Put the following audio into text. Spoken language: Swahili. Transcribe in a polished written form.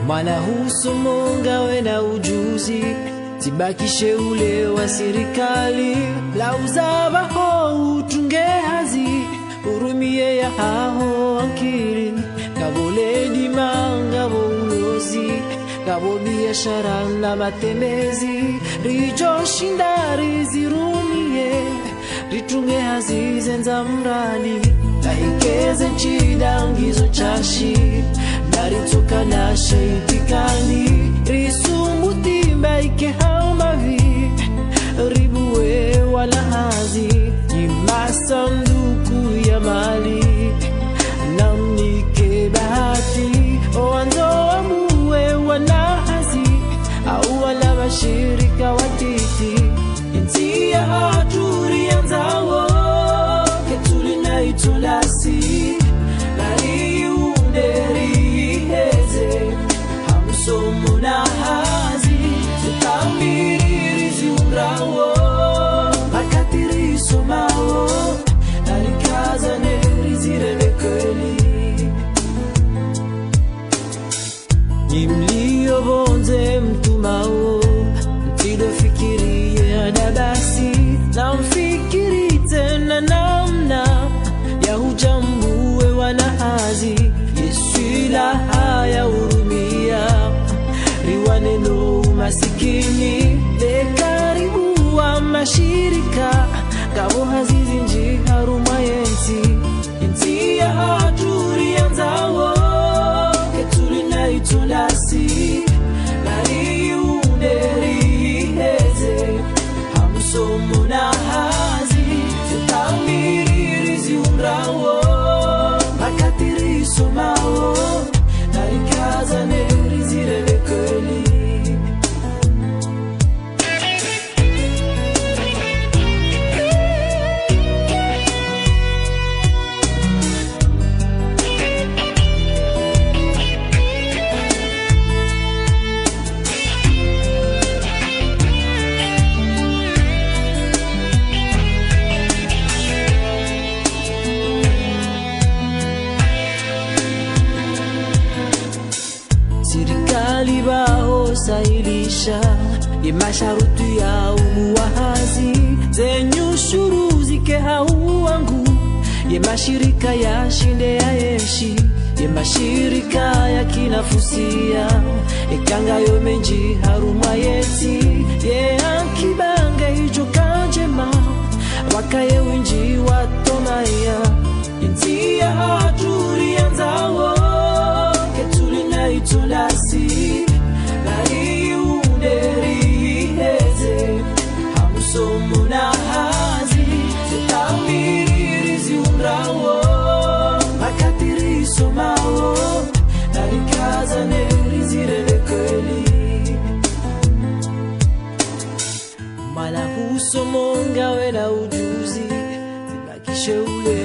Maana husomonga we na ujuzi, tibakishe ule wa serikali. Lauza ho utunge hazi, urumie ya hao akili. Kabole di manga ulozi, kabo biashara na matembezi. Rijo shindari zirumie, ritunge hazi zenza mrali. Laikeze nchidangizo chashi, naritoka na shaitikani. Risumbu timba ike haumavi, ribuwe wala hazi. Jimasanduku ya mali, namnike bahati. Oanzo amuwe wana hazi, au wala bashirika watiti. Inti ya haturi yanzawo, ketuli na itulasi. Lari underi heze, hamsomu na hazi. Zutamiri ziungrawo, makatiri somao. Lari kaza neri zirele kweli. Nimlio bonze mtumao, mtido fikiri ya adabasi. Na mfikiri tena namna ya hujambuwe wanahazi. Yesu ila haya urumia, riwaneno umasikini. Dekaribu wa mashirika, kabo hazizi nji haruma yenti. Inti ya haturi yanzawo, ketuli na itulasi. Lari underi heze, hamsomu na hazi. Zutamiri ziungrawo, makatiri somao. Lari kaza neri zirele kweli. Sirikali bao sailisha, ye masharutu ya umuwahazi. Zenyu shuru zike hau wangu, ye mashirika ya shinde ya yeshi. Ye mashirika ya kinafusia, ekanga yomenji haruma yeti. Ye ankibanga hijo kanjema, wakaye winji watomaya. Inti ya haturi yanzawo, ketuli na itulasi. Lari underi heze, hamsomu na hazi. Zutamiri ziungrawo, makatiri somao. Lari kaza neri zirele kweli. Mala husomonga we na ujuzi, tibakishe ule